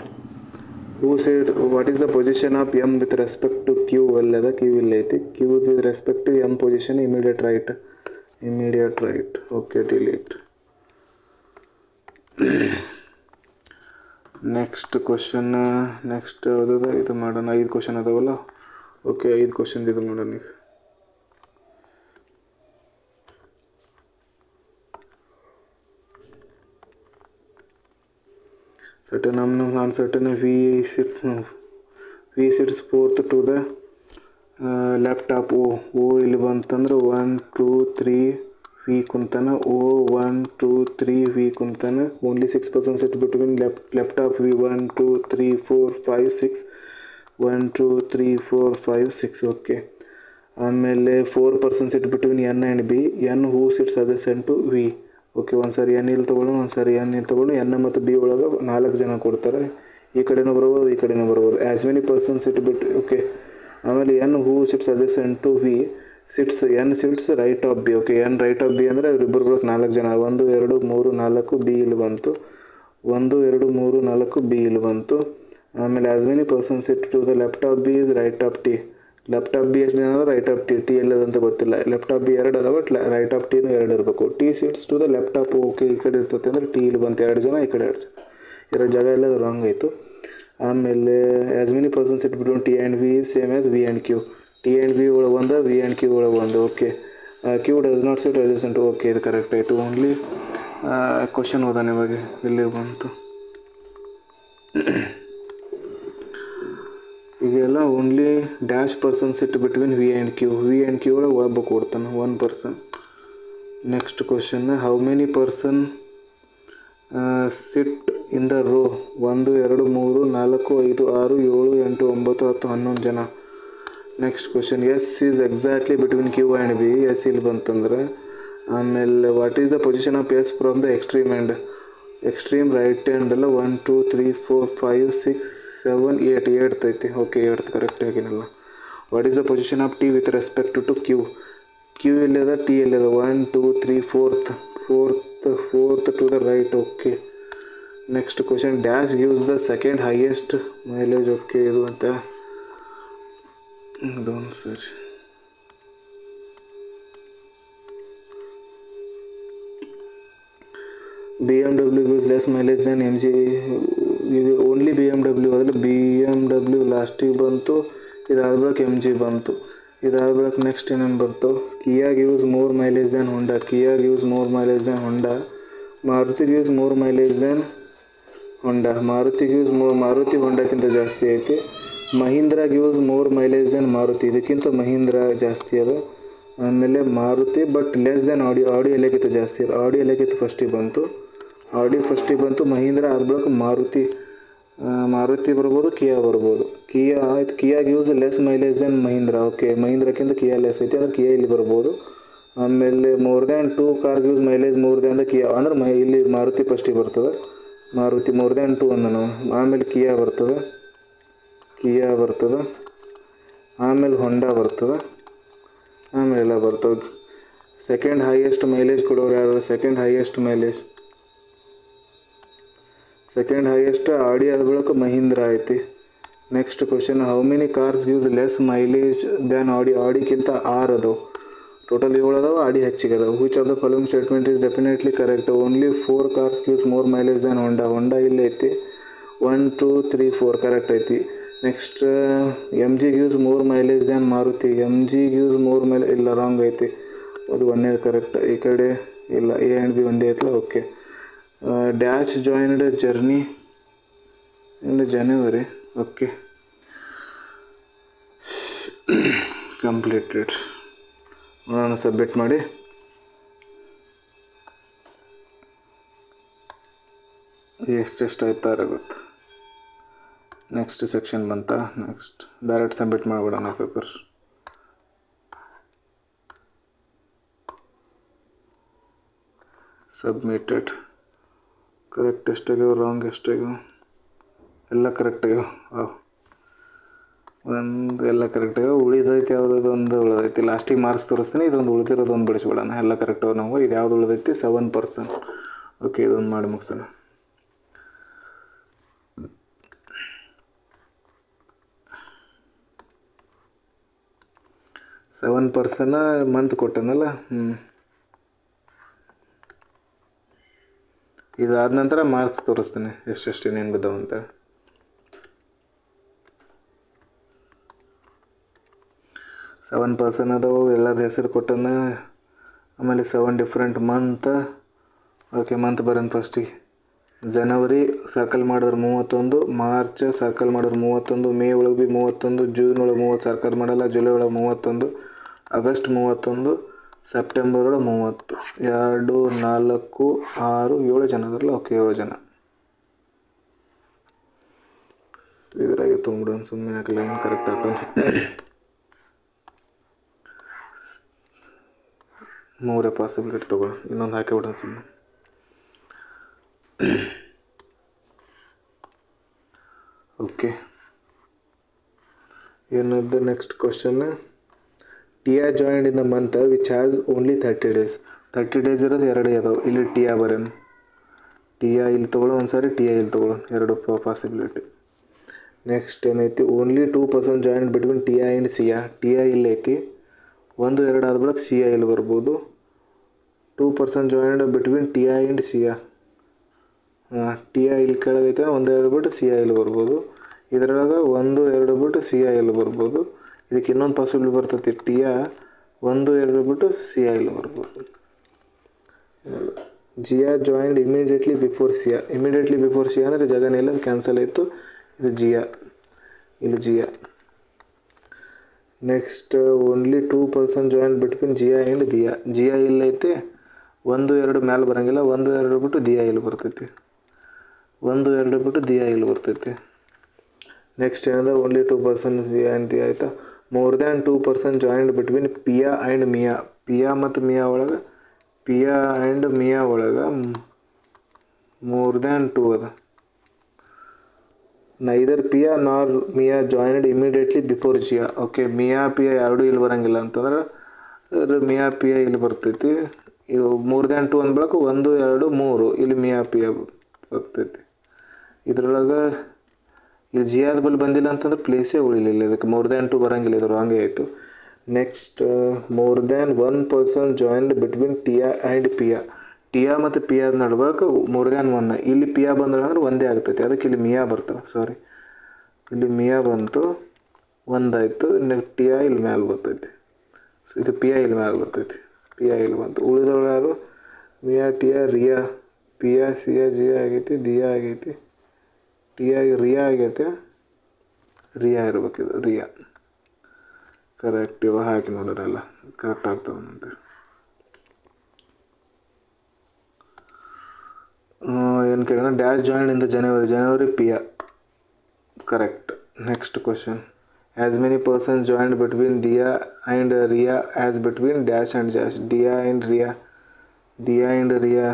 Who sit what is the position of M with respect to Q. ಅಲ್ಲದ Q ಇಲ್ಲಿ ಐತಿ. Q with respect to M position immediate right. Okay, delete. Next question. Next ಯಾವುದದ ಇದು ಮಾಡೋಣ. 5 question ಅದಾವಲ್ಲ. Okay, 5 question ಇದು ಮಾಡೋಣ ಈಗ. certain unknown uncertain v sits fourth to the left of o ಇಲ್ಲಿ ಬಂತಂದ್ರೆ 1 2 3 v ಕುಂತಾನ. o 1 2 3 v ಕುಂತಾನ. only 6% sit between left of v. 1 2 3 4 5 6 1 2 3 4 5 6. Okay, ಆಮೇಲೆ 4% sit between N and B. N who sits adjacent to V. Okay, ಒಂದು ಸಾರಿ N ಇಲ್ಲಿ ತೊಗೊಳ್ಳೋಣ, ಒಂದು ಸಾರಿ N ಇಲ್ಲಿ ತೊಗೊಂಡು ಎನ್ ಮತ್ತು ಬಿ ಒಳಗೆ 4 ಜನ ಕೊಡ್ತಾರೆ. ಈ ಕಡೆನೂ ಬರ್ಬೋದು, ಈ ಕಡೆನೂ ಬರ್ಬೋದು. As many persons sit bit. Okay, ಆಮೇಲೆ N who sits adjacent to V sits N sits right of B. Okay, N right of B ಅಂದರೆ ಇಬ್ಬರು ಬರೋಕ್ಕೆ 4 ಜನ. 1 2 3 4 ಬಿ ಇಲ್ಲಿ ಬಂತು. 1 2 3 4 ಬಿ ಇಲ್ಲಿ ಬಂತು. ಆಮೇಲೆ as many persons sit to the left of B is right of T. Left of B ಎಷ್ಟು ಜನ ಅದಾವೆ, ರೈಟ್ ಆಫ್ ಟಿ ಎಲ್ಲದಂತ ಗೊತ್ತಿಲ್ಲ. ಲೆಫ್ಟ್ ಆಫ್ ಬಿ 2 ಅದಾವೆ, ರೈಟ್ ಆಫ್ ಟಿನೂ 2 ಇರಬೇಕು. T sits to the left of, okay ಈ ಕಡೆ ಇರ್ತೈತೆ ಅಂದರೆ ಟಿ ಇಲ್ಲಿ ಬಂತು 2 ಜನ, ಈ ಕಡೆ 2 ಜನ ಇರೋ ಜಾಗ ಎಲ್ಲ ರಾಂಗ್ ಆಯಿತು. ಆಮೇಲೆ as many persons it between T and V same as V and Q. T and V ಒಳಗೆ ಒಂದು, ವಿ ಆ್ಯಂಡ್ ಕ್ಯೂ ಒಳಗೆ ಒಂದು. Okay Q does not sit adjacent. Okay ಇದು ಕರೆಕ್ಟ್ ಆಯಿತು. ಓನ್ಲಿ ಕ್ವಶನ್ ಓದಾನೆ ಇವಾಗ ಇಲ್ಲಿ ಬಂತು. ಇದೆಲ್ಲ only dash person sit between V and Q. V and Q ಒಳಗೆ ಒಬ್ಬ ಕೊಡ್ತಾನೆ, 1 person. Next question, how many person sit in the row 1 2 3 4 5 6 7 8 9 10 11 ಜನ. Next question, S is exactly between Q and B. S ಇಲ್ಲಿ ಬಂತಂದ್ರೆ. ಆಮೇಲೆ what is the position of S from the extreme and extreme right hand ಎಲ್ಲ 1 2 3 4 5 6 7 8 8 ಐತಿ. Okay 8 correct ಆಗಿನಲ್ಲ. What is the position of T with respect to Q. Q ಎಲ್ಲಿದೆ, T ಎಲ್ಲಿದೆ, 1 2 3 4th to the right. Okay next question, dash gives the second highest mileage. ಓಕೆ ಇದು ಅಂತ ಇದೊಂದು ಸರಿ. BMW gives less mileage than MG. Only BMW ಅದರಲ್ಲಿ BMW ಲಾಸ್ಟಿಗೆ ಬಂತು, ಇದಾದ ಬಳಿಕ MG ಬಂತು. ಇದಾದ ಬಳಿಕ ನೆಕ್ಸ್ಟ್ ಏನೇನು ಬರ್ತು, Kia gives more mileage than Honda. Kia gives more mileage than Honda. Maruti gives more mileage than Honda. Maruti ಹೊಂಡಕ್ಕಿಂತ ಜಾಸ್ತಿ ಐತಿ. Mahindra gives more mileage than Maruti. ಇದಕ್ಕಿಂತ ಮಹೀಂದ್ರಾ ಜಾಸ್ತಿ ಅದ. ಆಮೇಲೆ ಮಾರುತಿ ಬಟ್ ಲೆಸ್ ದ್ಯಾನ್ ಆಡಿ ಎಲ್ಲಕ್ಕಿಂತ ಜಾಸ್ತಿ ಅದ. ಆಡಿ ಎಲ್ಲಕ್ಕಿಂತ ಫಸ್ಟಿಗೆ ಬಂತು. ಮಹೀಂದ್ರಾ ಆದ ಬಳಿಕ ಮಾರುತಿ ಬರ್ಬೋದು, ಕಿಯಾ ಬರ್ಬೋದು. Kia gives less mileage than Mahindra. Okay ಮಹೀಂದ್ರಾಕ್ಕಿಂತ ಕಿಯಾ ಲೆಸ್ ಐತಿ, ಅಂದ್ರೆ ಕಿಯಾ ಇಲ್ಲಿ ಬರ್ಬೋದು. ಆಮೇಲೆ more than 2 car gives mileage more than the Kia, ಅಂದ್ರೆ ಇಲ್ಲಿ ಮಾರುತಿ ಫಸ್ಟಿಗೆ ಬರ್ತದೆ. ಮಾರುತಿ ಮೋರ್ ದ್ಯಾನ್ 2 ಅಂದ ನಾವು. ಆಮೇಲೆ ಕಿಯಾ ಬರ್ತದೆ. ಆಮೇಲೆ ಹೊಂಡಾ ಬರ್ತದೆ. ಆಮೇಲೆ ಎಲ್ಲ ಬರ್ತವೆ. ಸೆಕೆಂಡ್ ಹೈಯೆಸ್ಟ್ ಮೈಲೇಜ್ ಕೊಡೋರು ಯಾರು, ಸೆಕೆಂಡ್ ಹೈಯೆಸ್ಟ್ ಆಡಿ ಆದ ಬಳಿಕ ಮಹೀಂದ್ರಾ ಐತಿ. Next question, how many cars gives less mileage than ಆಡಿ. ಆಡಿಗಿಂತ 6 ಅದಾವೆ, ಟೋಟಲ್ 7 ಅದಾವೆ, ಆಡಿ ಹೆಚ್ಚಿಗೆ ಅದಾವೆ. Which of the following statement is definitely correct. Only 4 cars gives more mileage than Honda ಇಲ್ಲಿ ಐತಿ. 1 2 3 4 ಕರೆಕ್ಟ್ ಐತಿ. Next MG gives more mileage than Maruti. MG gives more mileage ಇಲ್ಲ, wrong ಐತಿ. ಅದು ಒಂದೇದು ಕರೆಕ್ಟ್. ಈ ಕಡೆ ಇಲ್ಲ, A ಆ್ಯಂಡ್ B ಒಂದೇ ಐತಲ್ಲ. Okay dash joined journey in January. Okay completed. ನಾನು ಸಬ್ಮಿಟ್ ಮಾಡಿ ಎಷ್ಟೆಷ್ಟು ಆಯ್ತಾರ ಗೊತ್ತು. ನೆಕ್ಸ್ಟ್ ಸೆಕ್ಷನ್ ಬಂತ. ನೆಕ್ಸ್ಟ್ ಡೈರೆಕ್ಟ್ ಸಬ್ಮಿಟ್ ಮಾಡಿಬಿಡೋಣ ಪೇಪರ್. ಸಬ್ಮಿಟೆಡ್. ಕರೆಕ್ಟ್ ಎಷ್ಟಾಗ್ಯಾವ, ರಾಂಗ್ ಎಷ್ಟಾಗ್ಯಾವ, ಎಲ್ಲ ಕರೆಕ್ಟ್ ಆಗ್ಯಾವ. ಎಲ್ಲ ಕರೆಕ್ಟ್ ಆಗ್ಯಾವ. ಉಳಿದೈತಿ ಯಾವುದಾದ್ರು ಒಂದು ಉಳಿದೈತಿ, ಲಾಸ್ಟಿಗೆ ಮಾರ್ಕ್ಸ್ ತೋರಿಸ್ತೀನಿ. ಇದೊಂದು ಉಳಿದಿರೋದು ಒಂದು ಬಿಡಿಸ್ಬಿಡೋಣ. ಎಲ್ಲ ಕರೆಕ್ಟ್ ಅವ ನಾವು. ಇದು ಯಾವುದು ಉಳಿದೈತಿ, 7%. ಓಕೆ ಇದೊಂದು ಮಾಡಿ ಮುಗಿಸೋಣ. 7% ಮಂತ್ ಕೊಟ್ಟನಲ್ಲ. ಇದಾದ ನಂತರ ಮಾರ್ಕ್ಸ್ ತೋರಿಸ್ತೀನಿ ಎಷ್ಟೆಷ್ಟು ಏನೇನು ಬಿದ್ದಾವೆ ಅಂತ. 7% ಅದಾವು, ಎಲ್ಲರ ಹೆಸರು ಕೊಟ್ಟನ. ಆಮೇಲೆ 7 ಡಿಫ್ರೆಂಟ್ ಮಂತ್. ಓಕೆ ಮಂತ್ ಬರೋಣ ಫಸ್ಟಿಗೆ. ಜನವರಿ ಸರ್ಕಲ್ ಮಾಡಿದ್ರೆ 31, ಮಾರ್ಚ್ ಸರ್ಕಲ್ ಮಾಡಿದ್ರೆ 31, ಮೇ ಒಳಗೆ ಭೀ 31, ಜೂನ್ ಒಳಗೆ 30 ಸರ್ಕಲ್ ಮಾಡಲ್ಲ, ಜುಲೈ ಒಳಗೆ 31, ಆಗಸ್ಟ್ 31, ಸೆಪ್ಟೆಂಬರ್ ಒಳಗೆ 30. 2 4 6 7 ಜನ ಅದರಲ್ಲ. ಓಕೆ 7 ಜನ. ಇದ್ರಾಗೆ ತೊಗೊಂಬಿಡೋಣ, ಸುಮ್ಮನೆ ಯಾಕೆ ಲೈನ್ ಕರೆಕ್ಟ್ ಹಾಕೊಂಡು. 3 ಪಾಸಿಬಿಲಿಟಿ ತೊಗೊಳ್ಳೋಣ, ಇನ್ನೊಂದು ಹಾಕಿಬಿಡೋಣ ಸುಮ್ಮನೆ. ಓಕೆ ಏನದು next question. Tia joined in the month which has only 30 days. 30 days ಇರೋದು 2 ಅದಾವೆ. ಇಲ್ಲಿ ಟಿಯಾ ಬರೋಣ. ಟಿಯಾ ಇಲ್ಲಿ ತೊಗೊಳ್ಳೋ ಒಂದು ಸಾರಿ, ಟಿಯಾ ಇಲ್ಲಿ ತೊಗೊಳ್ಳೋಣ. 2 ಪಾಸಿಬಿಲಿಟಿ. ನೆಕ್ಸ್ಟ್ ಏನೈತಿ only 2% joint between T I and C I. T I ಇಲ್ಲೈತಿ, 1 2 ಆದ ಬಳಿಕ ಸಿ ಐ ಇಲ್ಲಿ ಬರ್ಬೋದು. 2% joint between T I and C I. T I ಇಲ್ಲಿ ಕೆಳಗೈತೆ, 1 2 ಬಿಟ್ಟು ಸಿ ಐ ಇಲ್ಲಿ ಬರ್ಬೋದು. ಇದರೊಳಗೆ 1 2 ಬಿಟ್ಟು ಸಿ ಐ ಇಲ್ಲಿ ಬರ್ಬೋದು. ಇದಕ್ಕೆ ಇನ್ನೊಂದು ಪಾಸಿಬಲ್ ಬರ್ತೈತಿ, ಟಿ ಐ 1 2 ಬಿಟ್ಟು ಸಿ ಐ ಇಲ್ಲಿ ಬರ್ಬೋದು. G I joined immediately before C I. Immediately before C I ಅಂದರೆ ಜಗನೇ ಇಲ್ಲ, ಅದು ಕ್ಯಾನ್ಸಲ್ ಆಯಿತು. ಇದು ಜಿ ಐ, ಇಲ್ಲಿ G I. Next only 2% joint between G I and D I. G I ಇಲ್ಲೈತೆ, 1 2 ಮ್ಯಾಲೆ ಬರೋಂಗಿಲ್ಲ, 1 2 ಬಿಟ್ಟು ದಿ ಐ ಇಲ್ಲಿ ಬರ್ತೈತಿ. 1 2 ಬಿಟ್ಟು ದಿ ಐ ಇಲ್ಲಿ ಬರ್ತೈತಿ. ನೆಕ್ಸ್ಟ್ ಏನಂದ್ರೆ only 2% C I and D I ಆಯಿತಾ. More than 2% joint between Pia and Mia. Pia ಮತ್ತು ಮಿಯಾ ಒಳಗೆ, ಪಿಯಾ ಆ್ಯಂಡ್ ಮಿಯಾ ಒಳಗೆ ಮೋರ್ ದ್ಯಾನ್ 2 ಅದ. Neither Pia nor Mia joined immediately before G I. Okay, Mia Pia ಎರಡೂ ಇಲ್ಲಿ ಬರೋಂಗಿಲ್ಲ ಅಂತಂದ್ರೆ ಮಿಯಾ ಪಿಯಾ ಇಲ್ಲಿ ಬರ್ತೈತಿ. ಇವು ಮೋರ್ ದ್ಯಾನ್ 2 ಅಂದ್ಬಳಕ 1 2 3 ಇಲ್ಲಿ ಮಿಯಾ ಪಿಯಾ ಬರ್ತೈತಿ. ಇದ್ರೊಳಗೆ ಇಲ್ಲಿ ಜಿ ಐ ಬಲ್ಲಿ ಬಂದಿಲ್ಲ ಅಂತಂದ್ರೆ ಪ್ಲೇಸೇ ಉಳಿಲಿಲ್ಲ, ಇದಕ್ಕೆ ಮೋರ್ ದ್ಯಾನ್ 2 ಬರೋಂಗಿಲ್ಲ, ಇದ್ರ ಹಂಗೆ ಆಯಿತು. Next more than 1% joined between T I and Pia. T I ಮತ್ತು ಪಿಯಾ ನಡ್ಬೇಕು ಮೋರ್ ದ್ಯಾನ್ 1. ಇಲ್ಲಿ ಪಿಯಾ ಬಂದ್ರೆ ಅಂದ್ರೆ ಒಂದೇ ಆಗ್ತೈತಿ, ಅದಕ್ಕೆ ಇಲ್ಲಿ ಮಿಯಾ ಬರ್ತದೆ. ಸಾರಿ, ಇಲ್ಲಿ ಮಿಯಾ ಬಂತು, ಒಂದಾಯಿತು. ಇನ್ನು ಟಿ ಐ ಇಲ್ಲಿ ಮ್ಯಾಲೆ ಬರ್ತೈತಿ. ಸೊ ಇದು ಪಿ ಐ ಇಲ್ಲಿ ಮ್ಯಾಲೆ ಬರ್ತೈತಿ, ಪಿ ಐ ಇಲ್ಲಿ ಬಂತು. ಉಳಿದವಳು ಯಾರು? Mia, T I, Ria. Pia C I G I ಆಗೈತಿ, ದಿಯಾ ಆಗೈತಿ, ಟಿ ಐ ರಿಯಾ ಆಗೈತೆ, ರಿಯಾ ಇರ್ಬೇಕಿದು, ರಿಯಾ. ಕರೆಕ್ಟ್. ಇವಾಗ ಹಾಕಿ ನೋಡೋರಲ್ಲ ಕರೆಕ್ಟ್ ಆಗ್ತಾವಂತ. ಏನು ಕೇಳೋಣ? Dash join in the January Pia. Correct. Next question, as many persons joined between Dia and Ria as between dash and dash. Dia and Ria, Dia and Ria,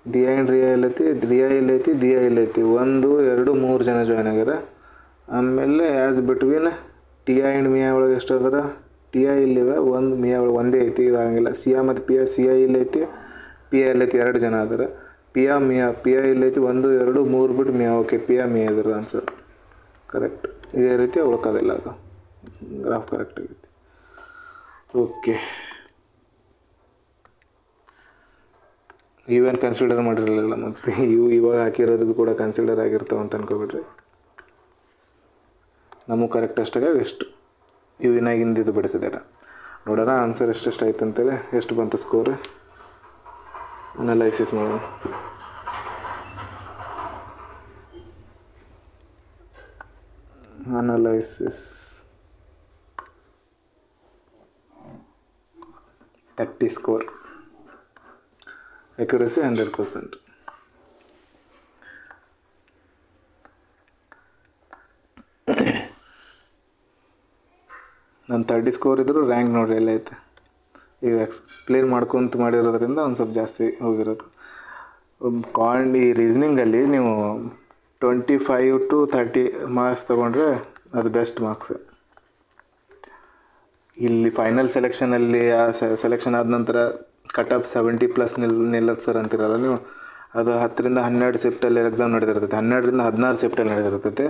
Dia and Ria ಎಲ್ಲೈತಿ, ರಿಯಾ ಎಲ್ಲೈತಿ, ದಿಯಾ ಎಲ್ಲೈತಿ. 1 2 3 ಜನ ಜಾಯ್ನ್ ಆಗ್ಯಾರ. ಆಮೇಲೆ as between T I and Mia ಒಳಗೆ ಎಷ್ಟು ಅದರ? ಟಿ ಐ ಇಲ್ಲಿದೆ, 1 ಮಿಯಾ ಒಳಗೆ ಒಂದೇ ಐತಿ, ಇದಾಗಂಗಿಲ್ಲ. ಸಿ ಐ ಮತ್ತು ಪಿ ಐ, ಸಿ ಐ ಇಲ್ಲೈತಿ, ಪಿ ಐ ಎಲ್ಲೈತಿ, 2 ಜನ ಅದರ. P I Mia, P I ಇಲ್ಲೈತಿ, 1 2 3 ಬಿಟ್ಟು Mia. Okay, P I Mia ಇದ್ರ ಆನ್ಸರ್. ಕರೆಕ್ಟ್. ಇದೇ ರೀತಿ ಉಳ್ಕೋದಿಲ್ಲ, ಅದು ಗ್ರಾಫ್ ಕರೆಕ್ಟ್ ಆಗೈತಿ. ಓಕೆ, ಇವೇನು ಕನ್ಸಿಡರ್ ಮಾಡಿರಲಿಲ್ಲ, ಮತ್ತು ಇವಾಗ ಹಾಕಿರೋದು ಕೂಡ ಕನ್ಸಿಡರ್ ಆಗಿರ್ತಾವೆ ಅಂತ ಅನ್ಕೋಬಿಟ್ರಿ. ನಮಗೆ ಕರೆಕ್ಟ್ ಅಷ್ಟಾಗ ಎಷ್ಟು ಇವು ಇನ್ನಾಗಿಂದಿದ್ದು ಬಿಡಿಸಿದಾರೆ. ನೋಡೋಣ ಆನ್ಸರ್ ಎಷ್ಟೆಷ್ಟು ಆಯ್ತು ಅಂತೇಳಿ. ಎಷ್ಟು ಬಂತು ಸ್ಕೋರ್? ಅನಲೈಸಿಸ್ ಮಾಡೋಣ. Analysis 30 score, accuracy 100%. ನಾನು 30 ಸ್ಕೋರ್ ಇದ್ದರೂ ರ್ಯಾಂಕ್ ನೋಡ್ರಿ ಎಲ್ಲ ಐತೆ. ಈಗ ಎಕ್ಸ್ಪ್ಲೇನ್ ಮಾಡ್ಕೊತ ಮಾಡಿರೋದ್ರಿಂದ ಒಂದು ಸ್ವಲ್ಪ ಜಾಸ್ತಿ ಹೋಗಿರೋದು. ಈ ರೀಸ್ನಿಂಗಲ್ಲಿ ನೀವು 25 to 30 ಮಾರ್ಕ್ಸ್ ತೊಗೊಂಡ್ರೆ ಅದು ಬೆಸ್ಟ್ ಮಾರ್ಕ್ಸ್. ಇಲ್ಲಿ ಫೈನಲ್ ಸೆಲೆಕ್ಷನಲ್ಲಿ ಸೆಲೆಕ್ಷನ್ ಆದ ನಂತರ ಕಟ್ ಆಫ್ 70+ ನಿಲ್ಲದು ಸರ್ ಅಂತಿರಲ್ಲ ನೀವು, ಅದು 10 ರಿಂದ 12 ಶಿಫ್ಟಲ್ಲಿ ಎಕ್ಸಾಮ್ ನಡೆದಿರ್ತೈತೆ, 12 ರಿಂದ 16 ಶಿಫ್ಟಲ್ಲಿ ನಡೆದಿರ್ತೈತೆ.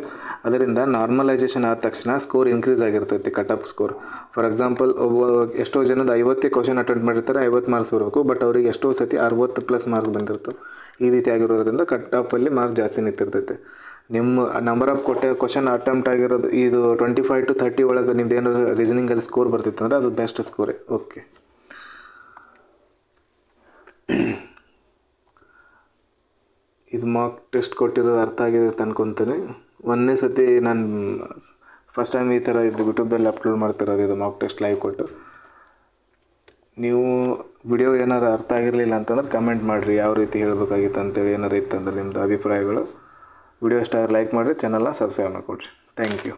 ಅದರಿಂದ ನಾರ್ಮಲೈಸೇಷನ್ ಆದ ತಕ್ಷಣ ಸ್ಕೋರ್ ಇನ್ಕ್ರೀಸ್ ಆಗಿರ್ತೈತಿ, cut off score. For example, ಎಷ್ಟೋ ಜನದ 50 ಕ್ವಶನ್ ಅಟೆಂಡ್ ಮಾಡಿರ್ತಾರೆ, 50 ಮಾರ್ಕ್ಸ್ ಬರಬೇಕು, ಬಟ್ ಅವ್ರಿಗೆ ಎಷ್ಟೋ ಸತಿ 60+ ಮಾರ್ಕ್ಸ್ ಬಂದಿರ್ತವೆ. ಈ ರೀತಿ ಆಗಿರೋದ್ರಿಂದ ಕಟ್ ಆಫಲ್ಲಿ ಮಾರ್ಕ್ಸ್ ಜಾಸ್ತಿ ನಿಂತಿರ್ತೈತೆ. ನಿಮ್ಮ ನಂಬರ್ ಆಫ್ ಕ್ವಶನ್ ಅಟೆಂಪ್ಟ್ ಆಗಿರೋದು ಇದು 25 to 30 ಒಳಗೆ ನಿಮ್ದು ಏನಾದ್ರು ರೀಸನಿಂಗಲ್ಲಿ ಸ್ಕೋರ್ ಬರ್ತಿತ್ತು ಅಂದರೆ ಅದು ಬೆಸ್ಟ್ ಸ್ಕೋರೇ. ಓಕೆ, ಇದು ಮಾರ್ಕ್ ಟೆಸ್ಟ್ ಕೊಟ್ಟಿರೋದು ಅರ್ಥ ಆಗಿದೆ ಅಂತ ಅನ್ಕೊತೀನಿ. ಒಂದನೇ ಸತಿ ನಾನು ಫಸ್ಟ್ ಟೈಮ್ ಈ ಥರ ಇದು ಯೂಟ್ಯೂಬ್ದಲ್ಲಿ ಅಪ್ಲೋಡ್ ಮಾಡ್ತಿರೋದು, ಇದು ಮಾರ್ಕ್ ಟೆಸ್ಟ್ ಲೈವ್ ಕೊಟ್ಟು. ನೀವು ವಿಡಿಯೋ ಏನಾರು ಅರ್ಥ ಆಗಿರಲಿಲ್ಲ ಅಂತಂದ್ರೆ ಕಮೆಂಟ್ ಮಾಡಿರಿ, ಯಾವ ರೀತಿ ಹೇಳಬೇಕಾಗಿತ್ತು ಅಂತೇಳಿ ಏನಾರು ಇತ್ತಂದ್ರೆ ನಿಮ್ಮದು ಅಭಿಪ್ರಾಯಗಳು. ವಿಡಿಯೋ ಇಷ್ಟ ಲೈಕ್ ಮಾಡಿರಿ, ಚಾನಲ್ನ ಸಬ್ಸ್ಕ್ರೈಬ್ ಮಾಡಿಕೊಡ್ರಿ. Thank you.